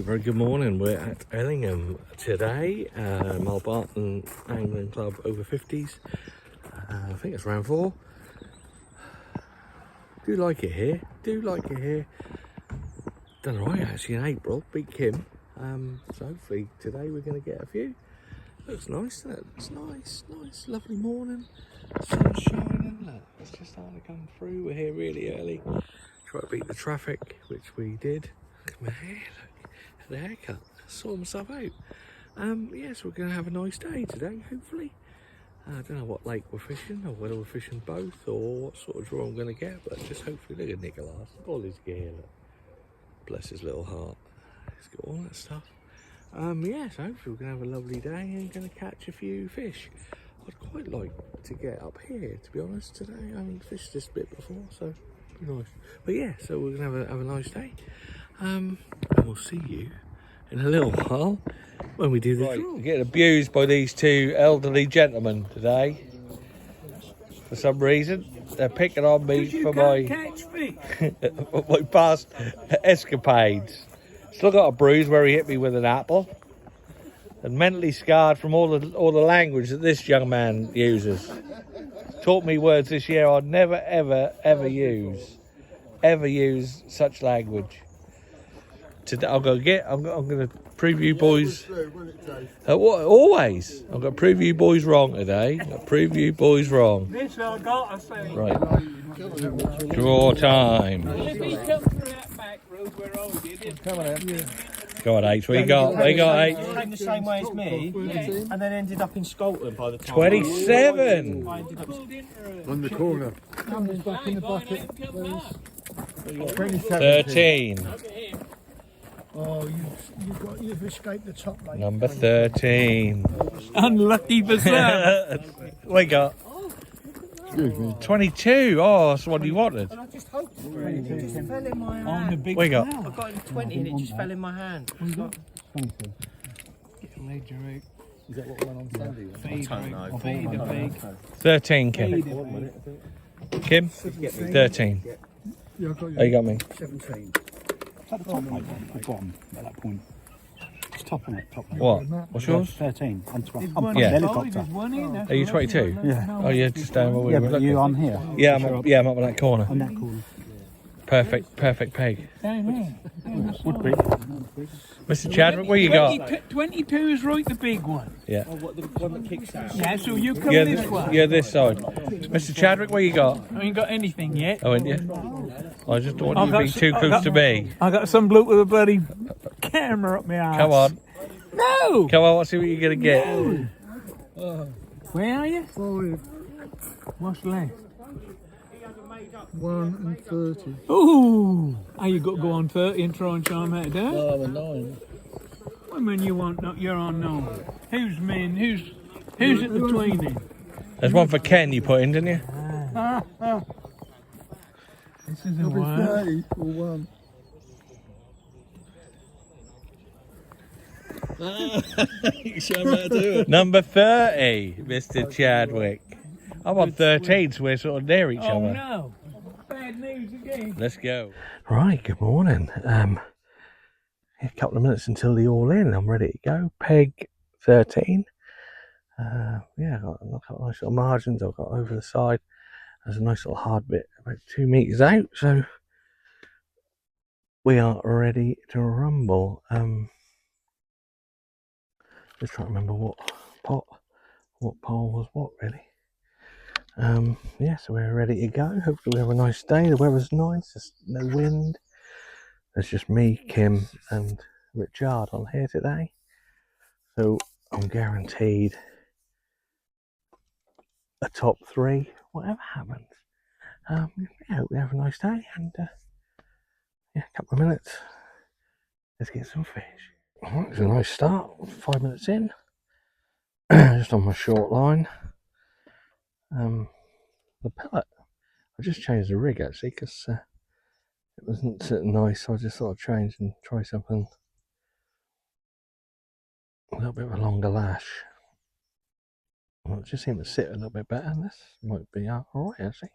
Very good morning. We're at Ellingham today, Malbarton Angling Club O50's. I think it's round 4. Do like it here. Done alright actually in April. Beat Kim. So hopefully today we're going to get a few. Looks nice, doesn't it? It's nice, lovely morning. Sun's shining. Look, it's just starting to come through. We're here really early. Try to beat the traffic, which we did. Look at my hair, look. Had a haircut. Saw myself out. Yes, we're going to have a nice day today, hopefully. I don't know what lake we're fishing, or whether we're fishing both, or what sort of draw I'm going to get, but just hopefully. Look at Nicholas. All his gear, look. Bless his little heart. He's got all that stuff. Yes, hopefully we're going to have a lovely day and going to catch a few fish. I'd quite like to get up here, to be honest, today. I haven't fished this bit before, so it'd be nice. But yeah, so we're going to have a nice day. And we'll see you in a little while when we do the draw. We're getting abused by these two elderly gentlemen today. For some reason, they're picking on me for my my past escapades. Still got a bruise where he hit me with an apple, and mentally scarred from all the language that this young man uses. Taught me words this year I'd never ever use such language. Today I'm going to prove you boys. Always, I'm going to prove you boys wrong today. I'm going to prove you boys wrong. This I gotta say. Right. Draw time. If he come through that back road where I did, come on, Go on, H. What you got? What you got, H? He came the same way as me, and then ended up in Scotland by the time. 27. On the corner. Cameron's back in the bucket. 13. Oh, you've escaped the top, mate. Number 13. Unlucky for some. What you got? Excuse me. 22. Oh, that's what you wanted. And I just hoped for it. It just fell in my On the hand. big What you got? I got him 20 and it just fell in my hand. Is that what went on Sunday? Feed the big. 13, Kim. Kim? 13. Yeah, I got Oh, you got me. 17. At the top, mate. The bottom at that point. It's top on it, top. What? What's yours? 13. I'm 12. Yeah. There's one in there. Are you 22? Yeah. Oh, you're just down where we Yeah, were but looking. you on here. Yeah, I'm up on that corner. On that corner. Perfect peg. Down here. Would be. Mr. Chadwick, what you got? 22 is right, the big one. Yeah. What, the one that kicks out? Yeah, so you come Yeah, this way. yeah, this side. Mr. Chadwick, what you got? I ain't got anything yet. Oh, ain't you? I just don't want you to be too close to me. I got some bloke with a bloody camera up my ass. Come on. No! Come on, let's see what you're going to get. Where are you? 5, What's left? 1 and 30. Ooh! Oh, you got to go on 30 and try and charm that down? I'm a 9. What mean you want? No, you're on 9. Who's men? Who's it between them? There's one for Ken you put in, didn't you? This is a It'll be one. 30 or 1. Number 30, Mr. Chadwick. I'm on 13, so we're sort of near each Oh other. no! Bad news again. Let's go. Right, good morning. A couple of minutes until the all in. I'm ready to go. Peg 13. Yeah, I've got nice little margins. I've got over the side. There's a nice little hard bit about 2 meters out. So we are ready to rumble. Just trying to remember what pole was what really. Yeah, so we're ready to go. Hopefully we have a nice day. The weather's nice. There's no wind. There's just me, Kim, and Richard on here today. So I'm guaranteed a top 3, whatever happens. Yeah, hope we have a nice day, and yeah, a couple of minutes. Let's get some fish. Alright, it's a nice start. 5 minutes in. Just on my short line. The pellet. I just changed the rig actually because it wasn't nice, so I just thought I'd change and try something a little bit of a longer lash. Well, it just seemed to sit a little bit better, and this might be alright actually.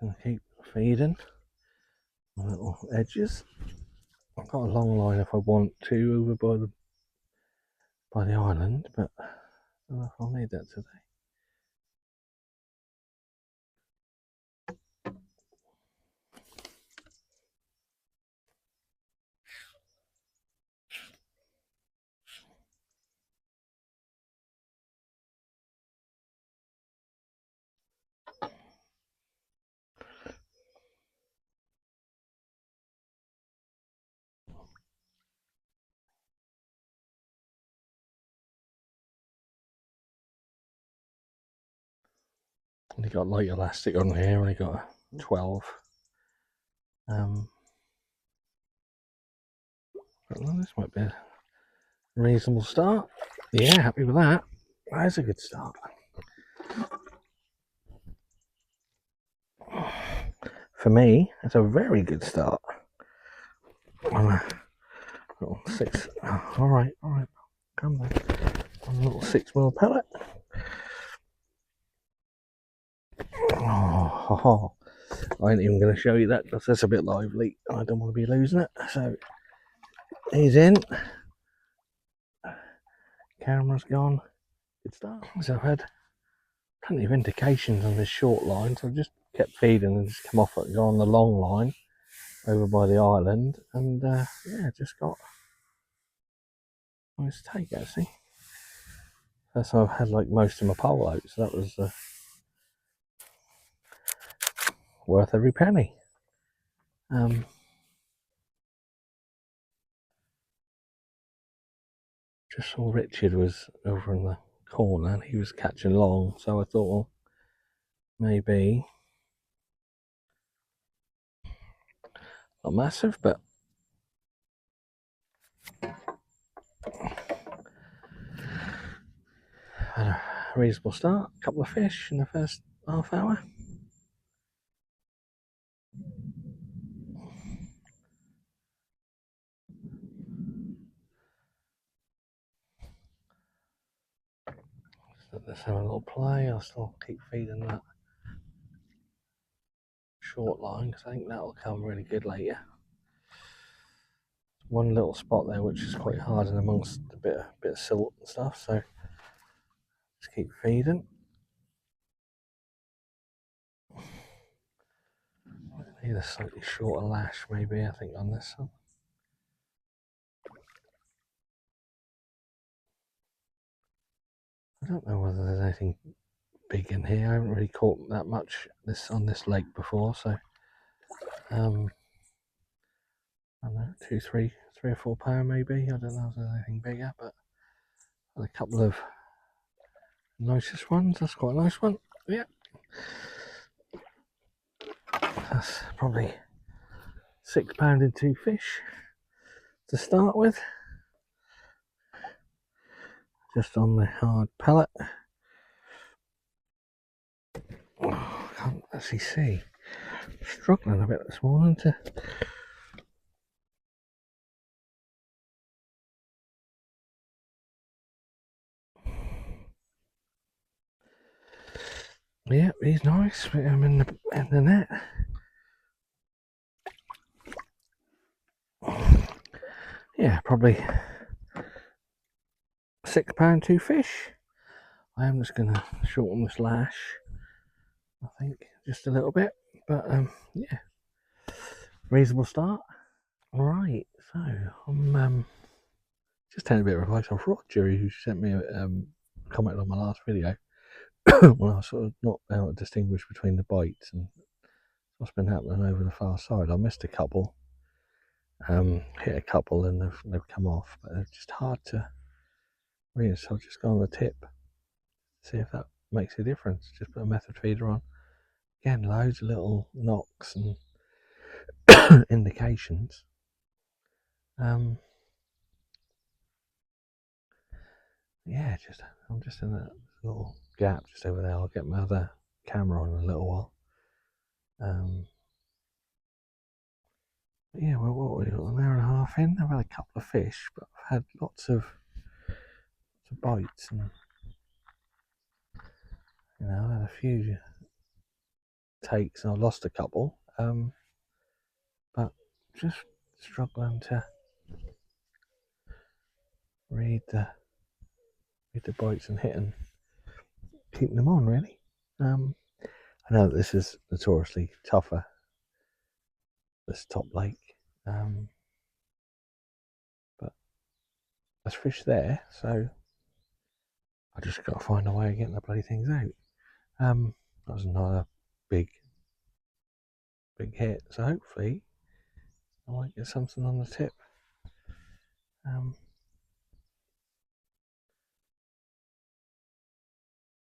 going to keep feeding my little edges. I've got a long line if I want to over by the island, but I don't know if I'll need that today. Only got light elastic on here, only got a 12. But this might be a reasonable start. Yeah, happy with that. That's a good start. For me, it's a very good start. On a little 6. Oh, all right, come on. On a little 6mm pellet. Oh, I ain't even going to show you that because that's a bit lively. I don't want to be losing it. So he's in. Camera's gone. Good start. So I've had plenty of indications on this short line, so I've just kept feeding and just come off it and go on the long line over by the island, and yeah, just got a nice take actually. That's how I've had like most of my pole out, so that was worth every penny. Just saw Richard was over in the corner and he was catching long, so I thought, well, maybe not massive, but had a reasonable start. A couple of fish in the first half hour. So let's have a little play. I'll still keep feeding that short line because I think that'll come really good later. One little spot there which is quite hard and amongst a bit of silt and stuff, so just keep feeding. Need a slightly shorter lash maybe, I think, on this one. I don't know whether there's anything big in here. I haven't really caught that much on this lake before, so I don't know, 3 or 4 pound maybe. I don't know if there's anything bigger, but a couple of nicest ones. That's quite a nice one. Yeah, that's probably £6 in 2 fish to start with. Just on the hard pellet. Oh, I can't actually see. Struggling a bit this morning to. Yeah, he's nice. I'm in the net. Yeah, probably £6 2 fish. I am just gonna shorten this lash, I think, just a little bit, but yeah, reasonable start. All right, so I'm just taking a bit of advice off Roger, who sent me a comment on my last video. When I was sort of not able to distinguish between the bites and what's been happening over the far side. I missed a couple, hit a couple, and they've come off, but they're just hard to read. So I'll just go on the tip, see if that makes a difference. Just put a method feeder on. Again, loads of little knocks and indications. Yeah, I'm just in that little gap just over there. I'll get my other camera on in a little while. Yeah, well, what we got, an hour and a half in. I've had a couple of fish, but I've had lots of bites, and I had a few takes, and I lost a couple. But just struggling to read the bites and hitting, keeping them on really. I know that this is notoriously tougher, this top lake, but there's fish there, so I just got to find a way of getting the bloody things out. That was another big hit, so hopefully I might get something on the tip.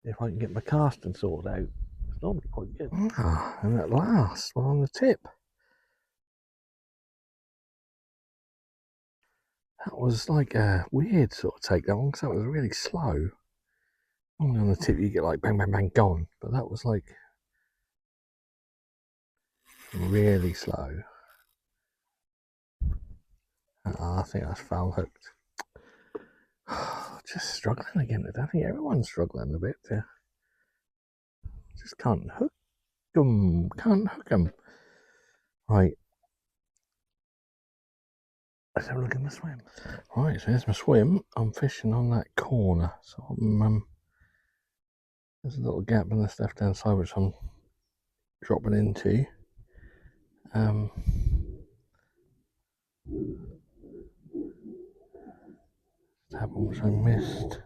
If I can get my casting sorted out, it's normally quite good. And at last, one on the tip. That was like a weird sort of take, that one, because that was really slow. Normally on the tip you get like bang, bang, bang, gone. But that was like really slow. I think that's foul hooked. Just struggling again. I think everyone's struggling a bit. Just can't hook them. Can't hook them. Right. Let's have a look at my swim. Right, so here's my swim. I'm fishing on that corner. So I'm, there's a little gap in the left hand side which I'm dropping into. That happened which I missed.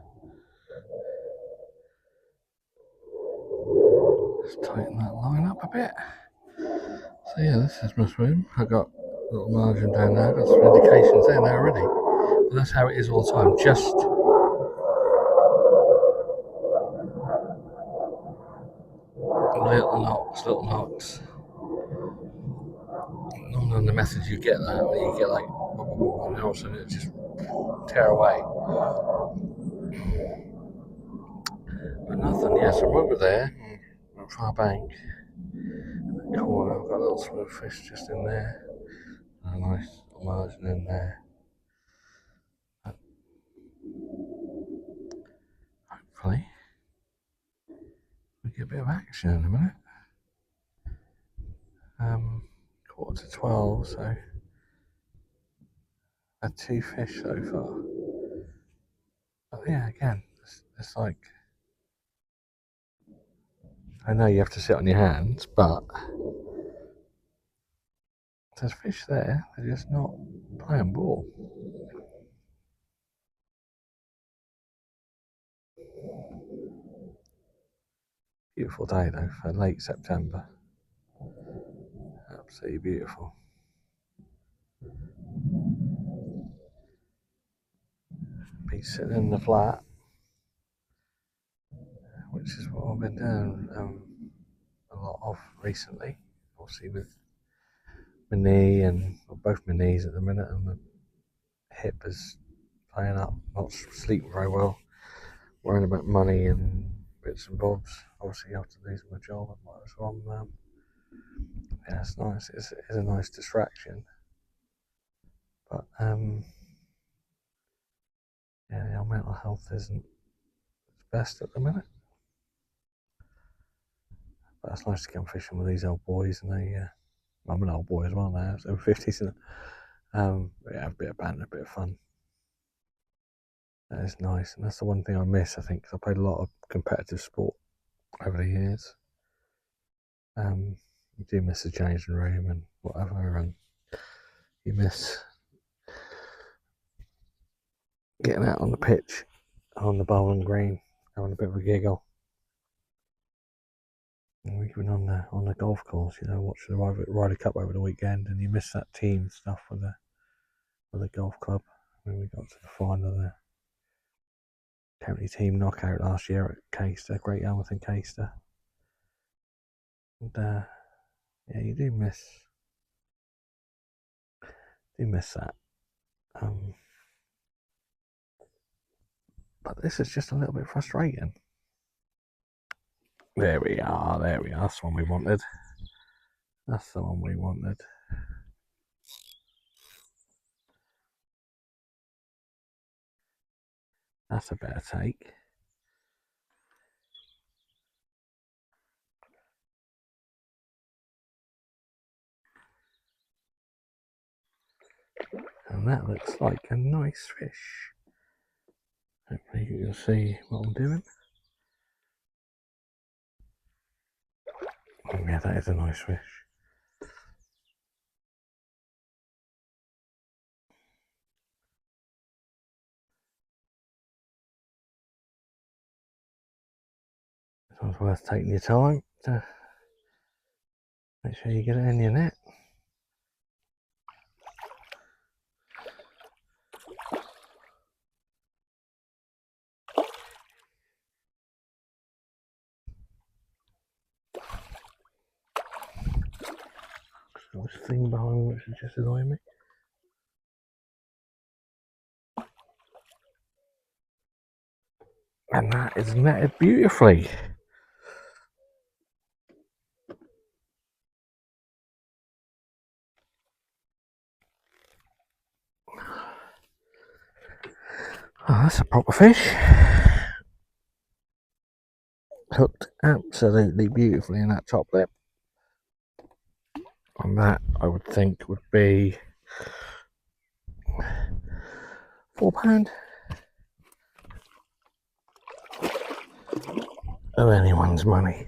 Just tighten that line up a bit. So yeah, this is my swim. I got a little margin down there, got some indications there now already. But that's how it is all the time. Just little knocks. Normally on the message you get that, where you get like, and all of a sudden it just tear away. But nothing, yes, I'm over there, on far bank, corner, I've got a little smooth fish just in there, a nice little margin in there. But hopefully, we get a bit of action in a minute. 11:45, so had 2 fish so far. But yeah, again, it's like, I know you have to sit on your hands, but there's fish there, they're just not playing ball. Beautiful day though for late September. Absolutely beautiful. Be sitting in the flat, which is what I've been doing a lot of recently. Obviously with my knee and both my knees at the minute, and my hip is playing up, not sleeping very well, worrying about money and bits and bobs. Obviously after losing my job, so I'm yeah, it's nice. It's a nice distraction, but yeah, our mental health isn't its best at the minute. But it's nice to come fishing with these old boys, and I'm an old boy as well now, so 50s, and yeah, have a bit of banter, a bit of fun. That is nice, and that's the one thing I miss, I think, because I played a lot of competitive sport over the years. You do miss the changing room and whatever, and you miss getting out on the pitch, on the bowling green, having a bit of a giggle. And even on the golf course, watching the Ryder Cup over the weekend, and you miss that team stuff with the golf club. When we got to the final of the county team knockout last year at Caister, Great Yarmouth and Caister. And yeah, you do miss that. But this is just a little bit frustrating. There we are. That's the one we wanted. That's a better take. And that looks like a nice fish. Hopefully you can see what I'm doing. Oh yeah, that is a nice fish. This one's worth taking your time to make sure you get it in your net. Got this thing behind me which is just annoying me. And that is netted beautifully. Oh, that's a proper fish. Hooked absolutely beautifully in that top lip. And that I would think would be £4 of anyone's money.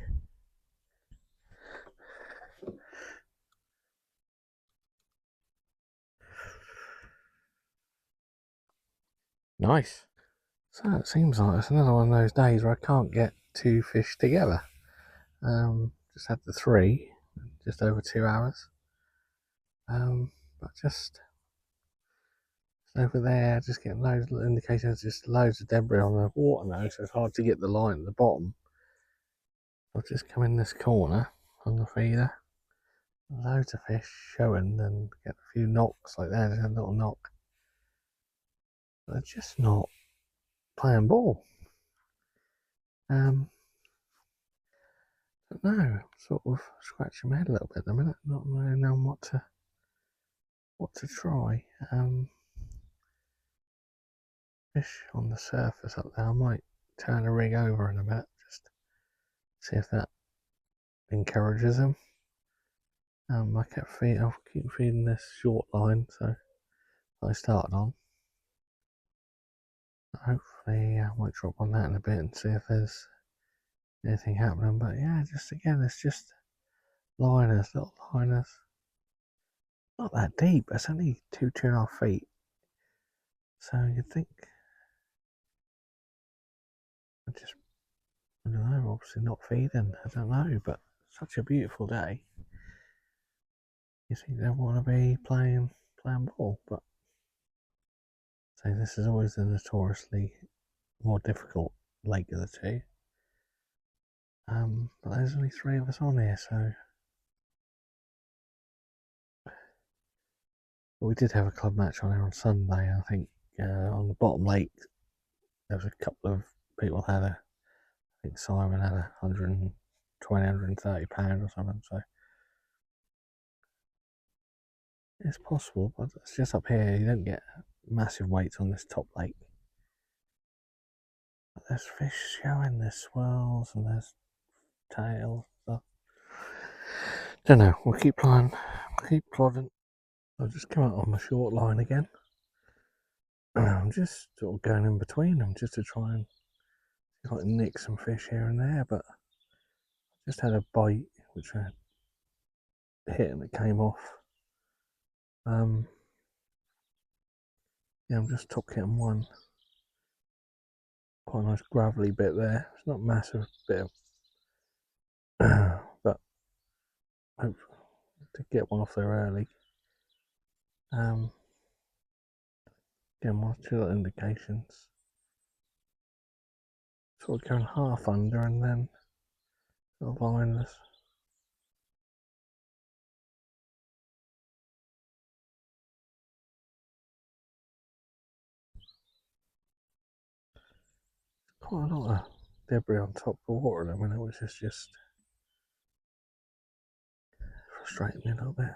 Nice. So it seems like it's another one of those days where I can't get two fish together. Just had the three, just over 2 hours. But just over there, just getting loads of little indications, just loads of debris on the water now, so it's hard to get the line at the bottom. I've just come in this corner on the feeder. Loads of fish showing and get a few knocks like that, just a little knock. But they're just not playing ball. But no, sort of scratching my head a little bit at the minute, not really knowing what to try. Fish on the surface up there. I might turn the rig over in a bit, just see if that encourages them. I'll keep feeding this short line, so I started on. Hopefully I might drop on that in a bit and see if there's anything happening. But yeah, just again, it's just liners, little liners. Not that deep. It's only 2.5 feet. So you'd think I don't know, obviously not feeding, I don't know, but such a beautiful day. You think they want to be playing ball, but so this is always the notoriously more difficult lake of the two. But there's only 3 of us on here, so we did have a club match on here on Sunday. I think on the bottom lake there was a couple of people had I think Simon had 120, 130 pound or something, so it's possible, but it's just up here, you don't get massive weights on this top lake. But there's fish showing, there's swirls and there's tails. So don't know, we'll keep plodding. I'll just come out on my short line again. I'm just sort of going in between them just to try and like nick some fish here and there, but just had a bite which I hit and it came off. Yeah, I'm just top hitting one. Quite a nice gravelly bit there. It's not massive bit of but hope to get one off there early. Again, 1 or 2 little indications. Sort of going half under and then sort of lineless. Quite a lot of debris on top of the water at the minute, which is just frustrating me a little bit.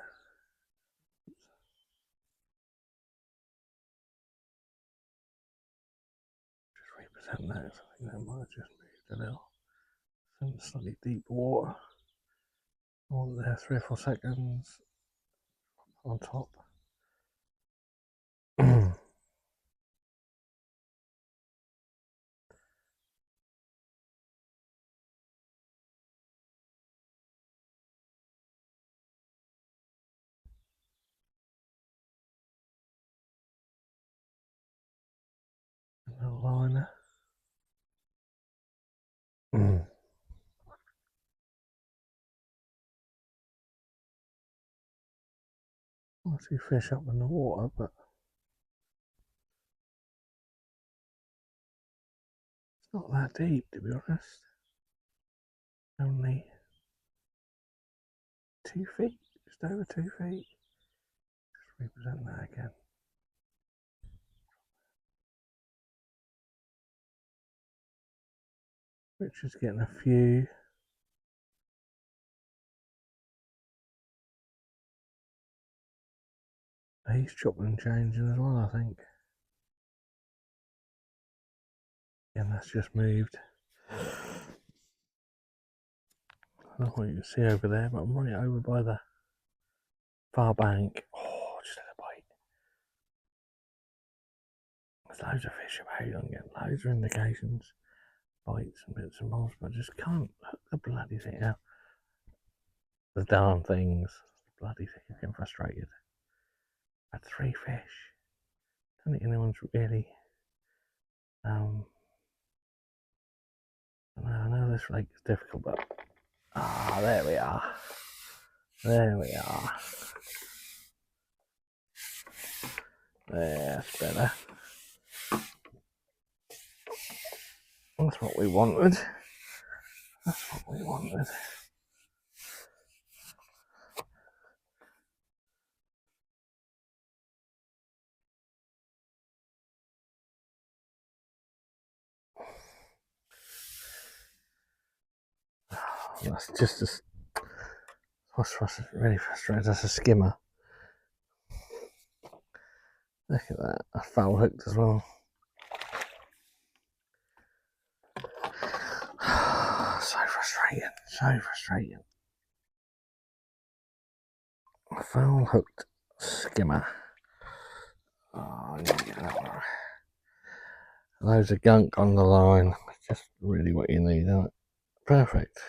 Just represent that, I think that might have just moved a little. Some slightly deep water. All there, 3 or 4 seconds on top. liner. Mm. I see fish up in the water, but it's not that deep, to be honest. Only 2 feet, just over 2 feet. Just represent that again. Richard's getting a few. He's chopping and changing as well, I think. And that's just moved. I don't know what you can see over there, but I'm right over by the far bank. Oh, just had a bite. There's loads of fish about. I'm getting loads of indications, bites and bits and bobs, but I just can't hook the bloody thing out. The darn things. The bloody thing. I'm getting frustrated. I had 3 fish. I don't think anyone's really. I know this lake is difficult, but there we are. There we are. That's better. That's what we wanted. That's what we wanted. That's just a. What's really frustrating? That's a skimmer. Look at that. I foul hooked as well. So frustrating. So frustrating. A foul hooked skimmer. Oh, I need to get that one. Loads of gunk on the line. It's just really what you need, isn't it? Perfect.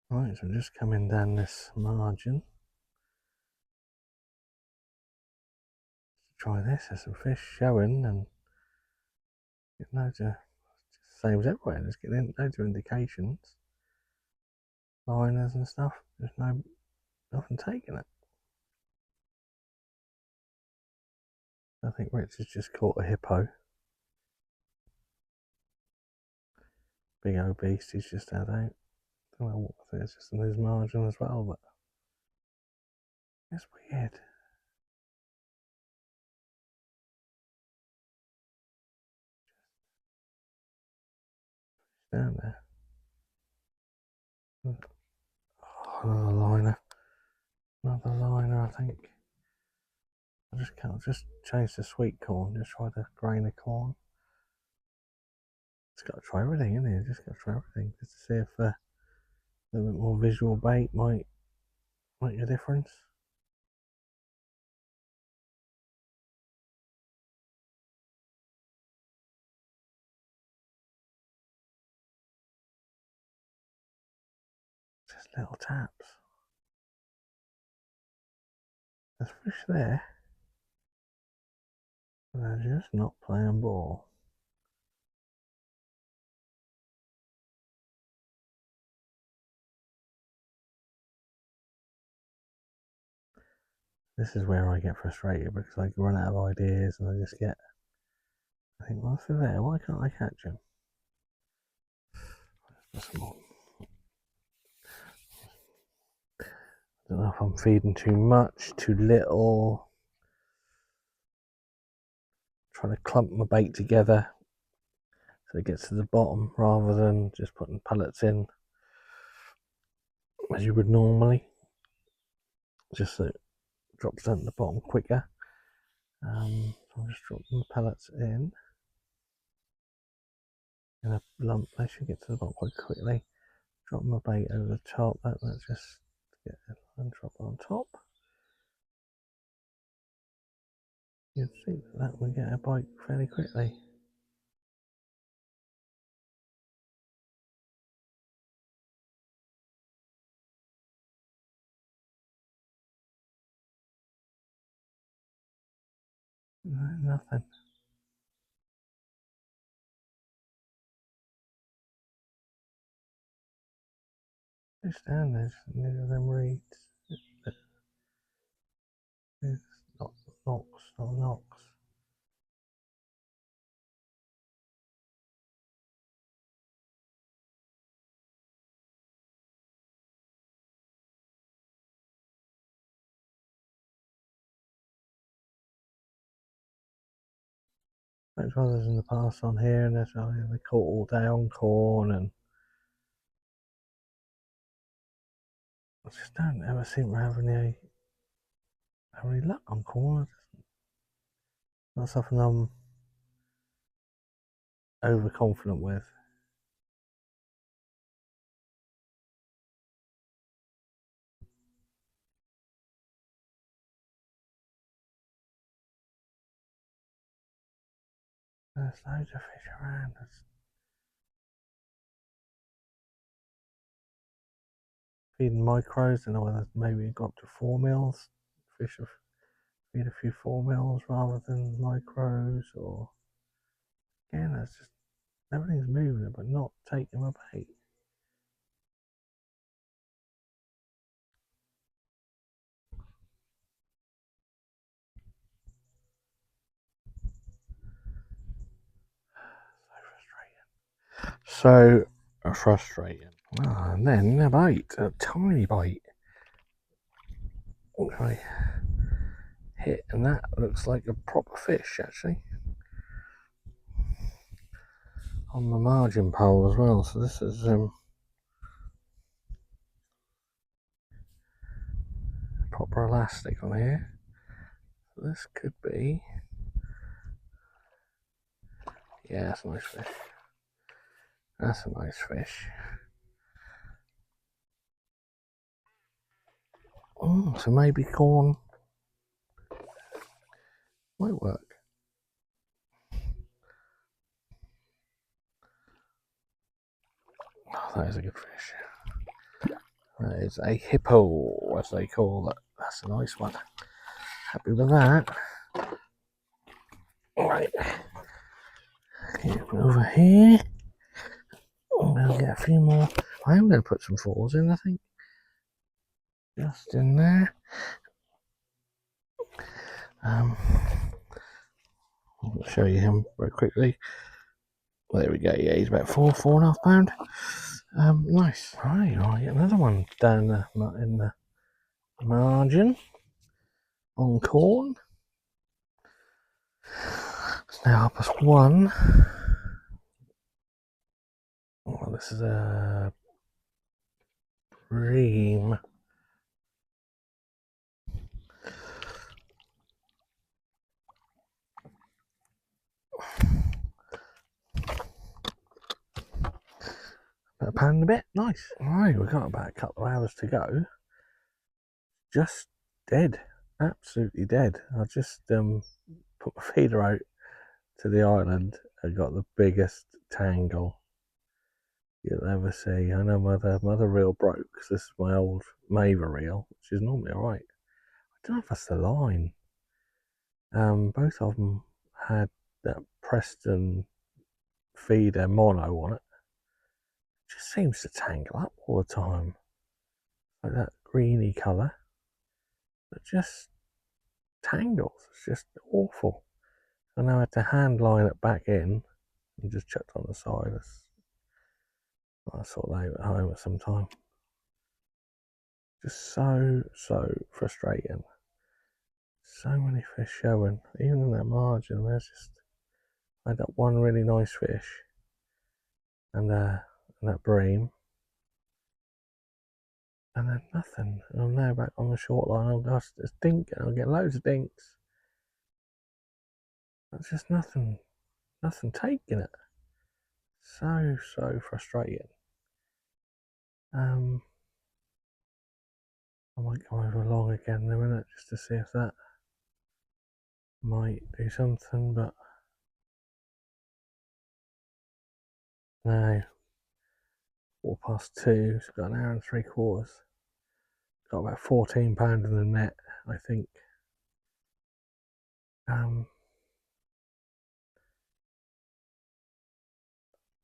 Right, so I'm just coming down this margin. Try this. There's some fish showing and get loads of. Same as everywhere. Just getting loads of indications. Liners and stuff. There's nothing taking it. I think Rich has just caught a hippo. Big O50's he's just had out. I don't know what, I think it's just on his margin as well, but it's weird. Down there. Oh, another liner. Another liner, I think. I just can't just change the sweet corn, just try the grain of corn. Just got to try everything, isn't it? Just got to try everything just to see if a little bit more visual bait might make a difference. Just little taps. There's fish there, but they're just not playing ball. This is where I get frustrated because I run out of ideas and I just get. I think, well, if they're there, why can't I catch them? I don't know if I'm feeding too much, too little. Trying to clump my bait together so it gets to the bottom rather than just putting pellets in as you would normally. Just so it drops down to the bottom quicker. So I'm just dropping the pellets in a lump. They should get to the bottom quite quickly. Drop my bait over the top. Let's just get it and drop it on top. You'd think that would get a bite fairly quickly. No, nothing. Just down there, near them reeds. It's not knocks, not knocks. There's others in the past on here, and there's they caught all day on corn, and I just don't ever seem to have any luck on corn. Not something I'm overconfident with. There's loads of fish around. Feeding micros, and whether maybe it got up to 4 mils. Fish have feed a few 4 mils rather than micros, or again, it's just everything's moving but not taking my bait. So frustrating. Oh, and then a bite, a tiny bite. Okay. Hit, and that looks like a proper fish actually. On the margin pole as well. So this is proper elastic on here. So this could be, yeah, that's a nice fish. That's a nice fish. Oh, so maybe corn might work. Oh, that is a good fish. That is a hippo, as they call it. That's a nice one. Happy with that. Alright. Get over here. We'll get a few more. I am going to put some fours in, I think. Just in there. I'll show you him very quickly. Well, there we go. Yeah, he's about 4.5 pound. Nice. Right, I'll get another one down in the margin on corn. It's now +1. Oh, this is a bream. About £1 and a bit. Nice. Right, we've got about a couple of hours to go. Just dead. Absolutely dead. I just put my feeder out to the island and got the biggest tangle you'll ever see. I know mother reel broke because this is my old Maver reel, which is normally alright. I don't know if that's the line. Both of them had that Preston feeder mono on it. Just seems to tangle up all the time, like that greeny colour. It just tangles. It's just awful. I now had to hand line it back in and just chucked on the side. I'll sort that out at home at some time. Just so frustrating. So many fish showing, even in that margin. There's just, I had that one really nice fish, and that bream, and then nothing. And I'm now back on the short line. I'll just dink, and I'll get loads of dinks. There's just nothing taking it. So frustrating. I might go over along again in a minute just to see if that might do something, but no. 2:15, so got an hour and 3/4. Got about £14 in the net, I think.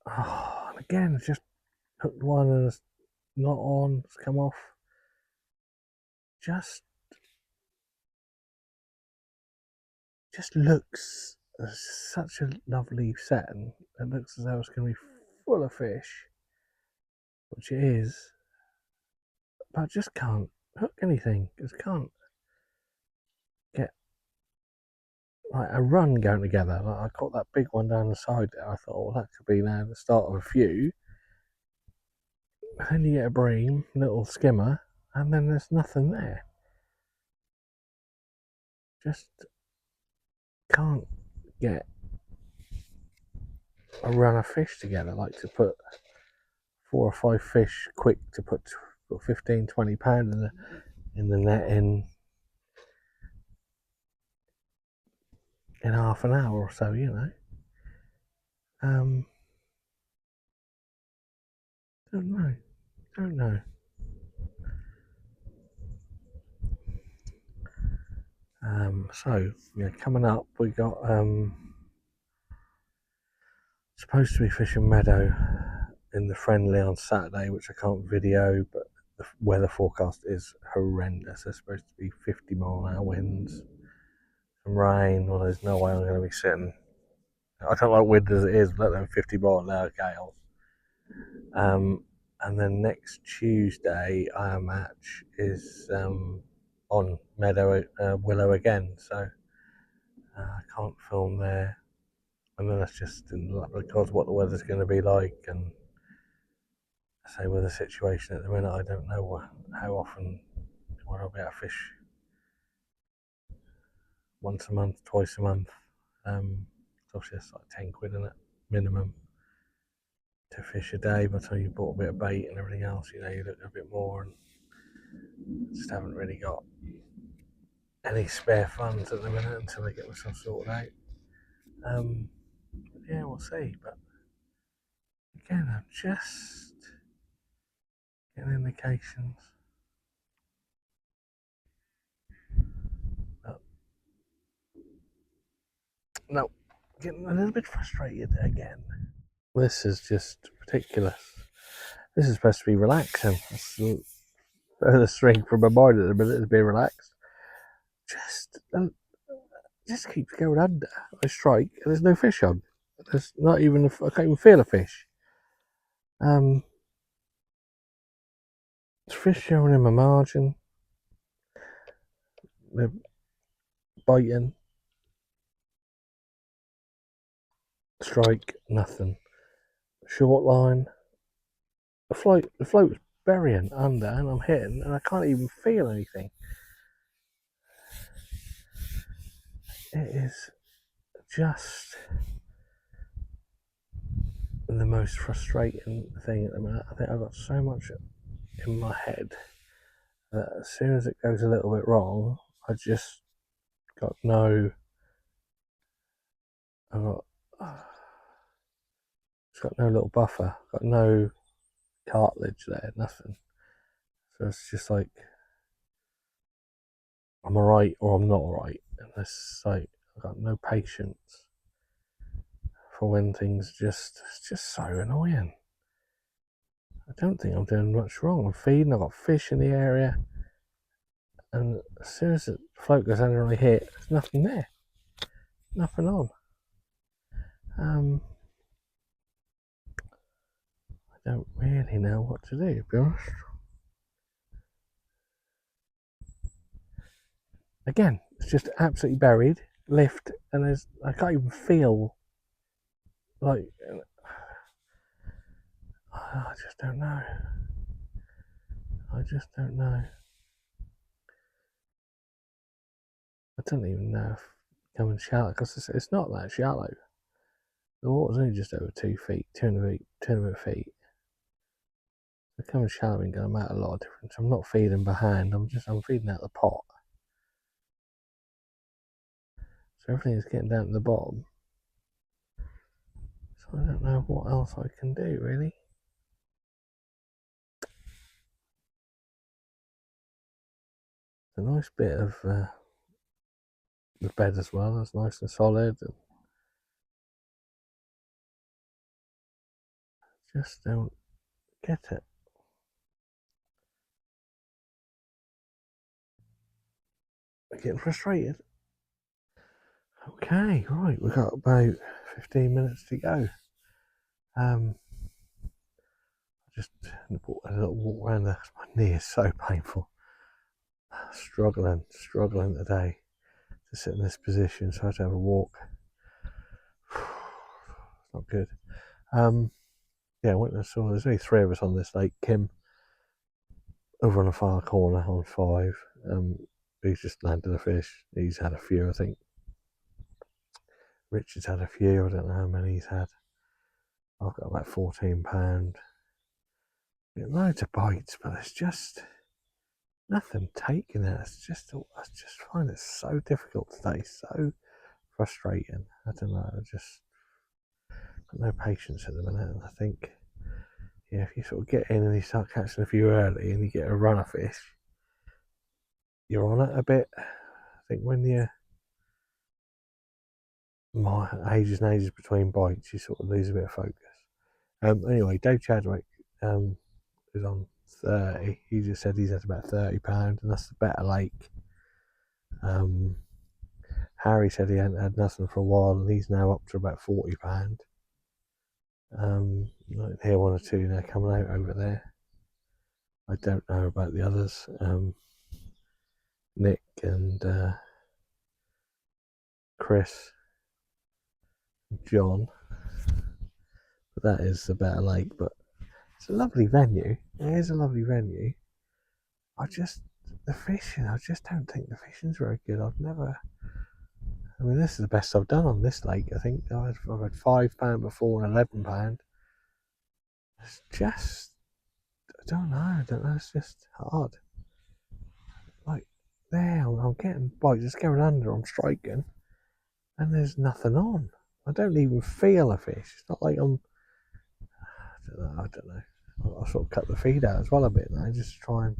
Oh, and again, it's just hooked one and it's not on, it's come off. Just looks such a lovely setting. It looks as though it's going to be full of fish, which it is, but I just can't hook anything. Just can't get like a run going together. Like I caught that big one down the side there. I thought, well, that could be now the start of a few. Then you get a bream, little skimmer, and then there's nothing there. Just can't get a run of fish together. Like to put 4 or 5 fish quick to put 15-20 pound in the net in half an hour or so, you know. Don't know. So yeah, coming up we got supposed to be fishing meadow in the friendly on Saturday, which I can't video, but the weather forecast is horrendous. There's supposed to be 50-mile-an-hour winds, some rain. Well, there's no way I'm going to be sitting. I don't like wind as it is, let alone 50-mile-an-hour gales. And then next Tuesday, our match is on Meadow Willow again, so I can't film there. And then that's just in luck because what the weather's going to be like, and say with the situation at the minute, I don't know how often I'll be able to fish. Once a month, twice a month. Obviously that's like 10 quid in it minimum to fish a day. By the time you bought a bit of bait and everything else, you know, you look a bit more, and just haven't really got any spare funds at the minute until I get myself sorted out. Yeah, we'll see. But again, I'm just getting indications. But no, getting a little bit frustrated again. This is just ridiculous. This is supposed to be relaxing. That's the string from my mind at the minute is being relaxed. Just keeps going under. I strike and there's no fish on. There's not even. I can't even feel a fish. There's fish showing in my margin. They're biting. Strike, nothing. Short line. The float's burying under, and I'm hitting, and I can't even feel anything. It is just the most frustrating thing at the minute. I think I've got so much in my head that as soon as it goes a little bit wrong, I just got no. I've got. It's got no little buffer. Got no cartilage there. Nothing. So it's just like I'm alright or I'm not alright. And it's like I've got no patience for when things it's just so annoying. I don't think I'm doing much wrong. I'm feeding, I've got fish in the area, and as soon as the float goes under my hit, there's nothing there. Nothing on. I don't really know what to do, to be honest. Again, it's just absolutely buried, lift, and I can't even feel like I just don't know. I just don't know. I don't even know if coming shallow, because it's not that shallow. The water's only just over 2 feet, 2 feet. The coming shallow ain't gonna make a lot of difference. I'm not feeding behind. I'm feeding out the pot. So everything is getting down to the bottom. So I don't know what else I can do really. It's a nice bit of the bed as well. It's nice and solid. Just don't get it. I'm getting frustrated. Okay, right, we've got about 15 minutes to go. Just a little walk around there. My knee is so painful. Struggling today to sit in this position, so I had to have a walk. It's not good. Yeah, I went and saw, there's only 3 of us on this lake. Kim over on the far corner on 5. He's just landed a fish. He's had a few, I think. Richard's had a few. I don't know how many he's had. I've got about £14. Get loads of bites, but it's just nothing taking it. I just find it so difficult today, so frustrating. I don't know. I just got no patience at the minute, and I think, yeah, if you sort of get in and you start catching a few early and you get a runner fish, you're on it a bit. I think when you're my ages and ages between bites, you sort of lose a bit of focus. Anyway, Dave Chadwick is on 30. He just said he's had about £30, and that's the better lake. Harry said he hadn't had nothing for a while, and he's now up to about £40. I can hear 1 or 2 now coming out over there. I don't know about the others. Nick and Chris, John. But that is the better lake. But it's a lovely venue. It is a lovely venue. The fishing, I just don't think the fishing's very good. I mean, this is the best I've done on this lake. I think I've had £5 before and £11. It's just, I don't know. It's just hard. Like there, I'm getting bites, just going under. I'm striking, and there's nothing on. I don't even feel a fish. It's not like I don't know. I'll sort of cut the feed out as well a bit now, just to try and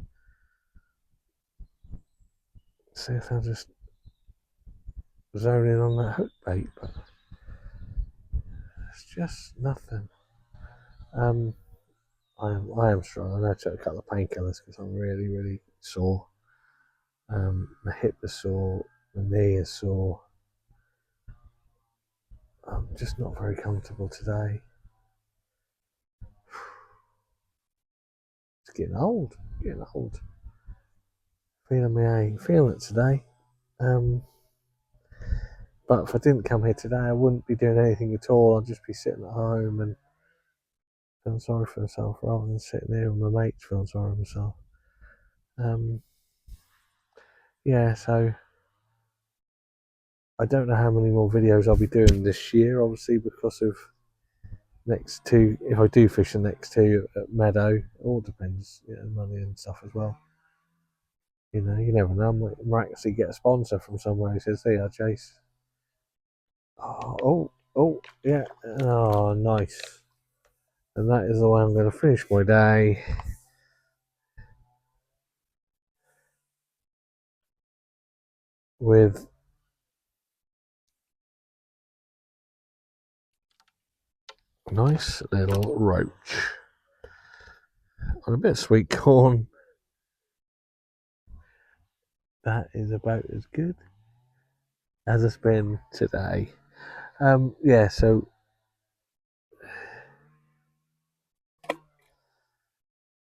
see if I'll just zone in on that hook bait, but it's just nothing. I am strong. I know I took a couple of painkillers because I'm really, really sore. My hip is sore, my knee is sore. I'm just not very comfortable today. It's getting old. Feeling it today. But if I didn't come here today, I wouldn't be doing anything at all. I'd just be sitting at home and feeling sorry for myself rather than sitting here with my mates feeling sorry for myself. Yeah, so I don't know how many more videos I'll be doing this year, obviously, because of next 2. If I do fish the next 2 at Meadow, it all depends, money and stuff as well. You never know. I might miraculously get a sponsor from somewhere who says, "Hey, Chase." Oh, yeah. Oh, nice. And that is the way I'm going to finish my day. With a nice little roach on a bit of sweet corn. That is about as good as it's been today. Yeah, so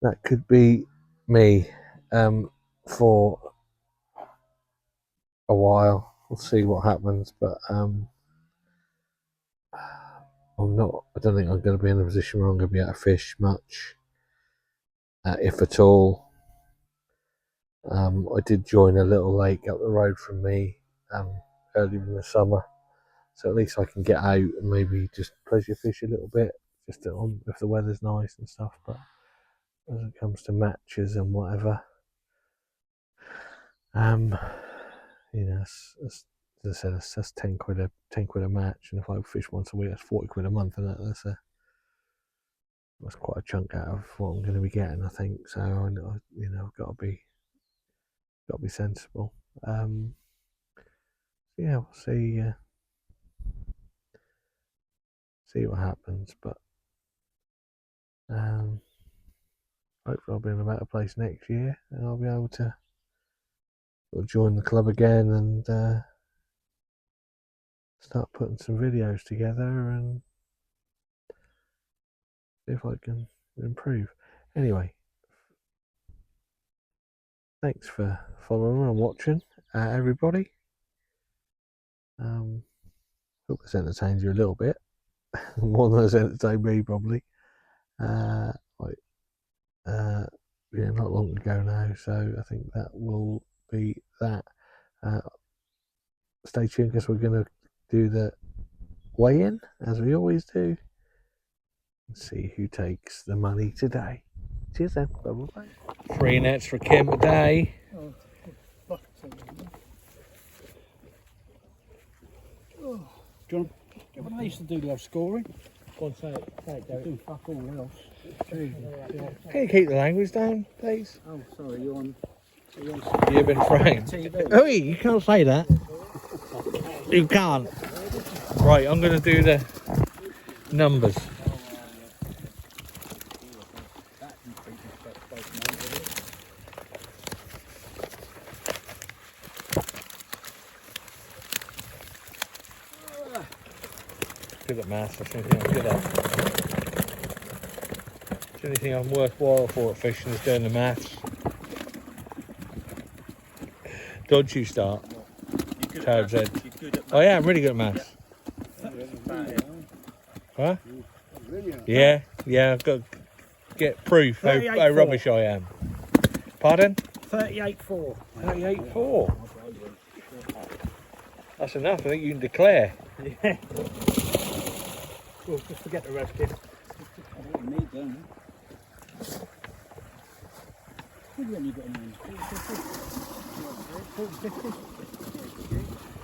that could be me for a while. We'll see what happens, but I don't think I'm going to be in a position where I'm going to be able to fish much, if at all. I did join a little lake up the road from me earlier in the summer, so at least I can get out and maybe just pleasure fish a little bit, just if the weather's nice and stuff. But as it comes to matches and whatever, as I said, that's 10 quid a match, and if I fish once a week, that's 40 quid a month, and that's quite a chunk out of what I'm going to be getting, I think. So I've got to be sensible. Yeah, we'll see what happens, but Hopefully I'll be in a better place next year and I'll be able to sort of join the club again and start putting some videos together and see if I can improve. Anyway, thanks for following and watching, everybody. Hope this entertains you a little bit, more than it's entertained me probably. Yeah, not long to go now, so I think that will be that. Stay tuned because we're going to do the weigh-in as we always do and see who takes the money today. Cheers then. Bye bye. 3 nets for Kim today. Do you want to get one of these to do the scoring? Go on, say it, Derek. Do fuck all else. Can you keep the language down, please? Oh, sorry, you're on. You've been framed. Oh, you can't say that. You can't. Right, I'm going to do the numbers. Good at maths, that's the only thing I'm good at. The only thing I'm worthwhile for at fishing is doing the maths. Don't you start? Tab said. Oh yeah, I'm really good at maths. Huh? Yeah, I've got to get proof how rubbish I am. Pardon? 38.4. 38.4. That's enough, I think you can declare. Yeah. Well, just forget the rest, kid. Need them. What have you got in there? 450?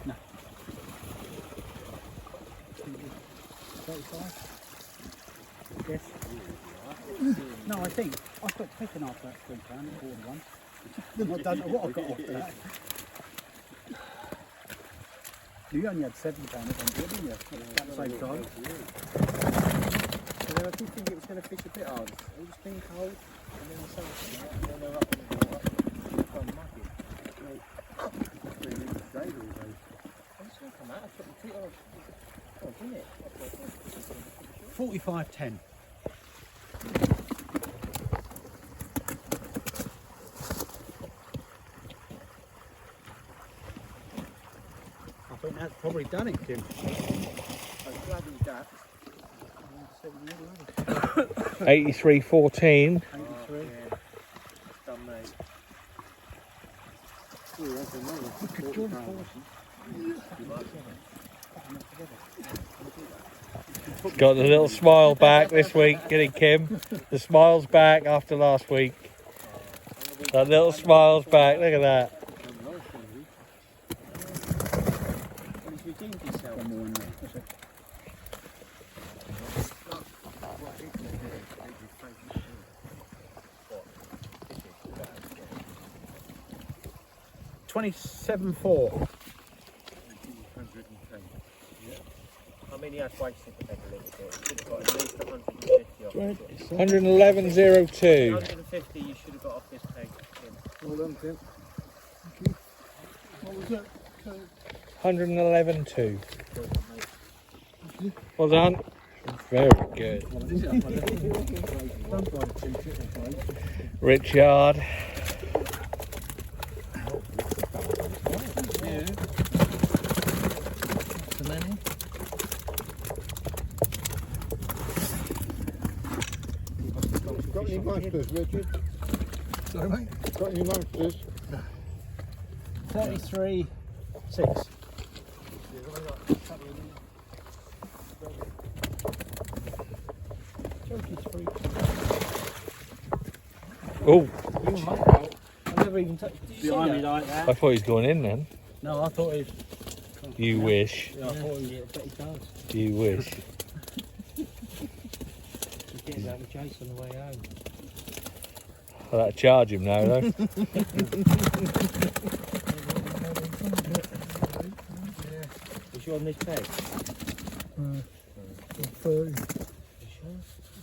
No. 35? Yes. No, I think I stopped picking after that £3 one. I don't know what I got after that. You only had £7 didn't you? At the same time. I did think it was going to fish a bit hard. It was been cold, and then the sun came out, and then they're up and they're up. I'm mucky. I'm just going to come out. I put my feet on. Oh, didn't it? 45.10. I think that's probably done it, Kim. I'm glad you that. 83.14. 83. Oh, yeah. Done, mate. Oh, that's another. Got the little smile back this week, getting Kim. The smile's back after last week. That little smile's back, look at that. He's redeemed himself. $27.4. I mean, he has wasted the peg a little bit. He should have got at least 150 off. 111.02. 150 you should have got off this peg, Kim. Well done, Tim. 111.2. Well done. Very good. Richard. Got any monsters, Richard? Sorry, mate. Got any monsters? 33.6. Oh, I never even touched behind me like that. I thought he was going in then. No, I thought he was. You wish. Yeah, I thought he was. I bet he does. You wish. He's getting out of the chase on the way home. I'll have to charge him now though. Was you on this peg? 30. You sure?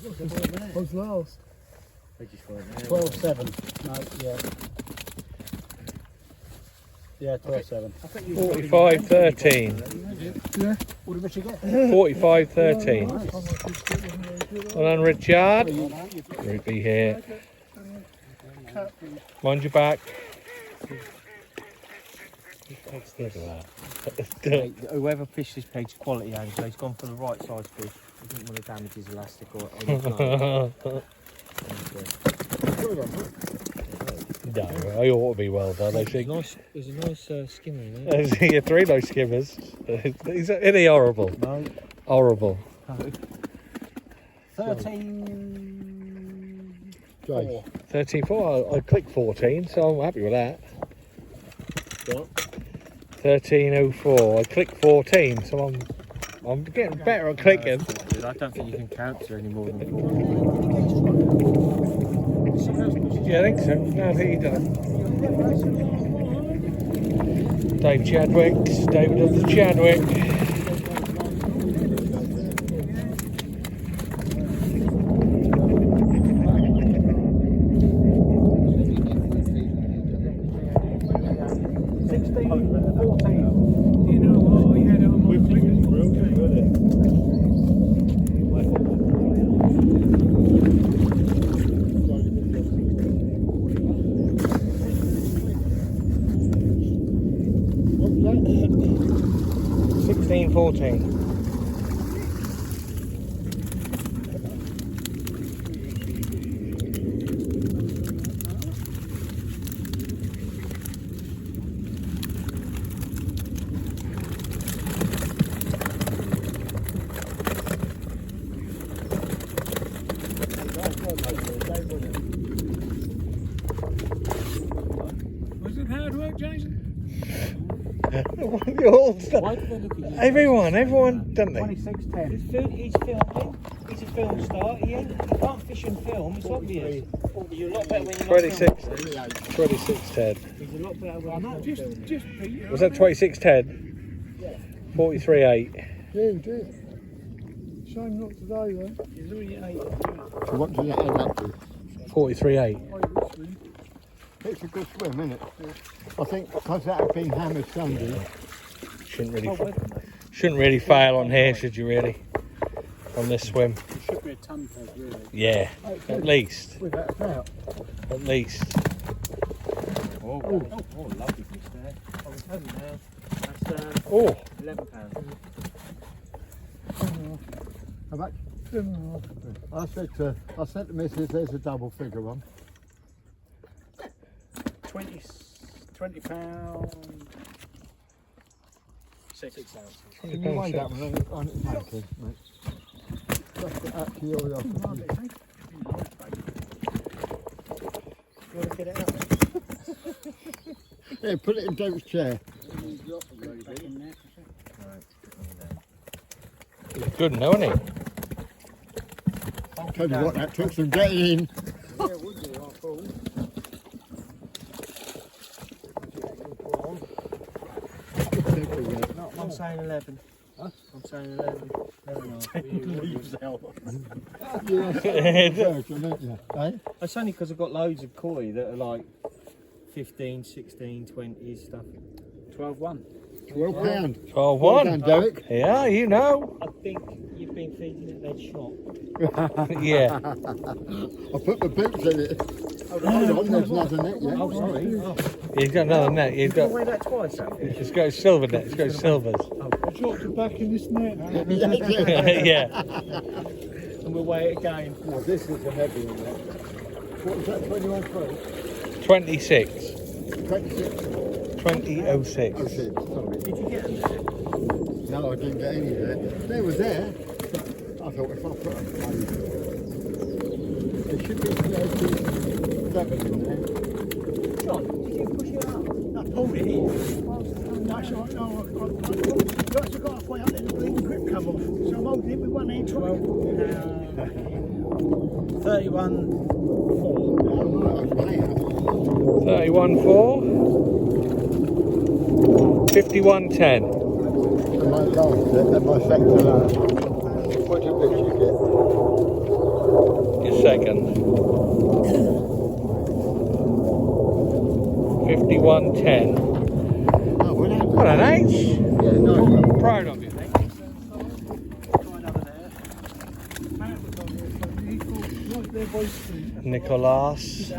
What's last? 12-7. No, yeah. Yeah, 12-7. 45-13. Yeah. What did Richard get? 45-13. Well done, Richard. Ruby here. Mind your back. Look at that. Whoever fished this peg's quality angler, he's gone for the right size fish. He didn't want to damage his elastic or anything. No, I ought to be well done, I think. There's a nice skimmer in there. Yeah, 3 nice skimmers. Isn't he horrible? No. Horrible. 13-4. 13-4. I clicked 14, so I'm happy with that. What? 13-04. I clicked 14, so I'm getting better at clicking. I don't think you can count to any more than 4. Yeah, I think so. No, I think he done it. Dave Chadwick's. David of the Chadwick. You know what? I had on my fingers. 16-14. Was it hard work, Jason? Everyone done they? 26-10. He's filming. He's a film star. He can't fish and film. It's obvious. You're a lot better when you're 26. not 26-10. He's a lot better when you're not filming. Just Peter. Was that 26-10? 43-8. Yeah, you did. Shame not today, though. He's only 8. So what did it add up to? 43-8. It's a good swim, isn't it? I think because that had been hammered Sunday. Shouldn't really fail on here, should you really? On this swim. Should be a ton peg, really. Yeah, at least. Without a doubt. At least. Oh, lovely fish there. Oh, it's heavy now. That's Oh, £11. How much? I said to Mrs. there's a double figure one. 20 pound. 6 ounces. Can you weigh that one on its anchors, mate? Just out of curiosity. You want to get it out? Yeah, put it in Dave's chair. he's good now, isn't he? Tell you what, that took some getting in. No, I'm saying 11. Huh? I'm saying 11. That's only because I've got loads of koi that are like 15, 16, 20 stuff. 12-1. £12. 12-1. Well done, Derek. Yeah, you know. I think you've been feeding it lead shot. Yeah. I put the boots in it. Hold on, there's another net yet. Oh, sorry. Oh. He's got another net. He's got. Weigh that twice, that fish. It's got a silver net. It's got silvers. I dropped it back in this net. Yeah. And we'll weigh it again. No, this is a heavy one. What was that, 21 12? 26. 26. 2006. 06, sorry. Did you get them? No, I didn't get any there. They were there. I thought if I put them, there should be 37 in there. John, did you push it up? I pulled it in. That's right, no, I've got halfway up there, the bleeding grip come off. So I'm holding it with one hand. 31-4. 51-10. And my last set, and my sector last. What did you get? second. 51.10. Oh, well, that What an H. yeah, no. Proud of you. Nicholas.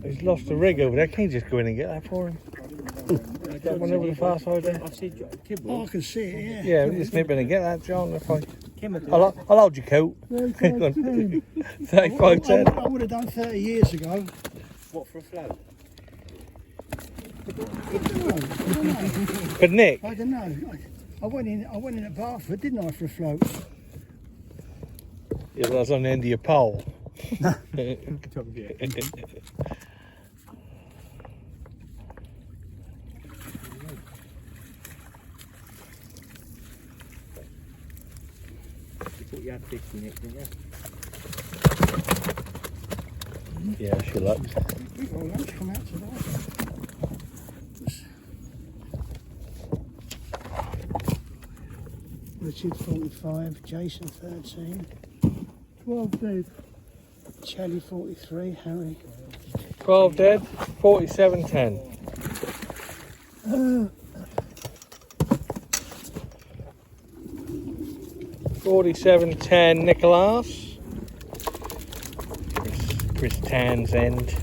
He's lost the rig over there. Can you just go in and get that for him? He's got one over the far side there. Oh, I can see it, yeah. Yeah, we just nip in and get that, John. I'll hold your coat. 35.10. I would have done 30 years ago. What, for a float? But Nick, I don't know. I went in at Barford, didn't I, for a float? yeah, that was on the end of your pole. You thought you had 50, Nick, didn't you? Yeah, she looks. We've got lunch come out today. Richard 45, Jason 13, 12 dead, Charlie 43, Harry 12 dead, 47.10. 47.10 Nicholas. Chris Townsend.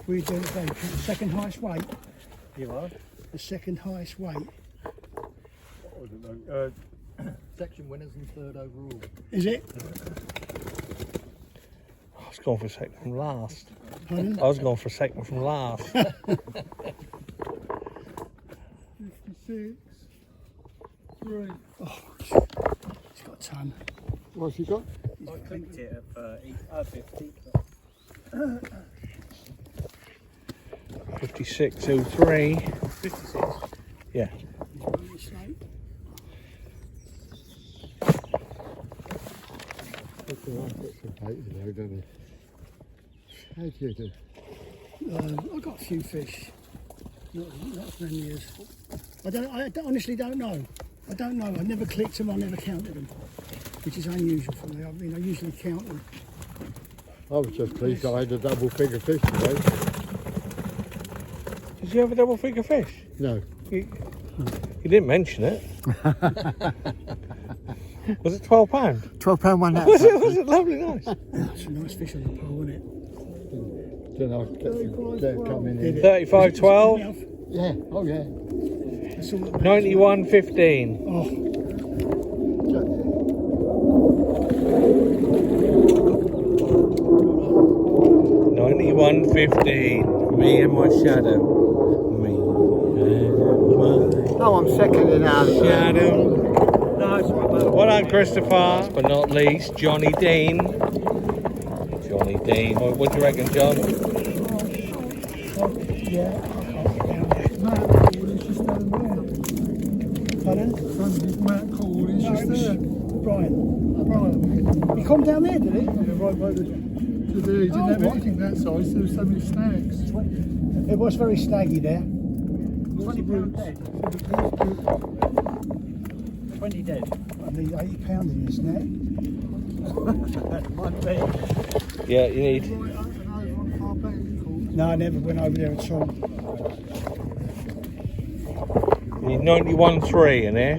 we do the second highest weight. You are? The second highest weight. I don't know. Section winners and third overall. Is it? I was going for a second from last. Pardon? I was going for a second from last. 56. 3. Oh, he's got a ton. What's he got? I clicked it at 50. 56.03. 56. Yeah. That's all right. That's some bait though, don't he? How do you do? I've got a few fish. Not as many as. I honestly don't know. I don't know. I never clicked them. I never counted them, which is unusual for me. I mean, I usually count them. I was just pleased I had a double figure fish today. Did you have a double figure fish? No. You didn't mention it. Was it £12? £12 one that. Was it lovely nice? It's a nice fish on the pole, isn't it? Then I'll get coming in. 35.12. Yeah, oh yeah. That's all that matters. 91.15. Oh, 91.15. Me and my shadow. Me and my Oh, I'm second in our shadow. Well done, Christopher. But not least, Johnny Dean. Johnny Dean. What do you reckon, John? yeah. Pardon? Matt Call is No, it was Brian. He come down there, did he? right by the. He didn't have anything that size. There were so many snags. It was very snaggy there. 20 dead. 20 dead. I need 80 pounds in this net. Might be. Yeah, you need. No, I never went over there at all. You need 91.3 in there.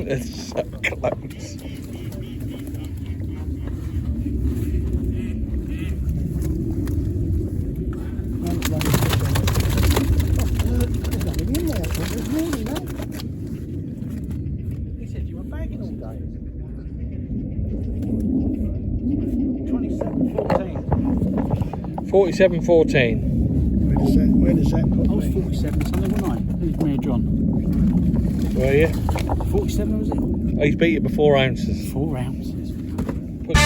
It's so close. He said you were bagging all day. 27.14. 47.14. Where does that put I was me? 47 Sunday, wasn't I? Who's me and John? Were you? 47 was it? Oh, he's beat you by 4 ounces. 4 ounces. Put-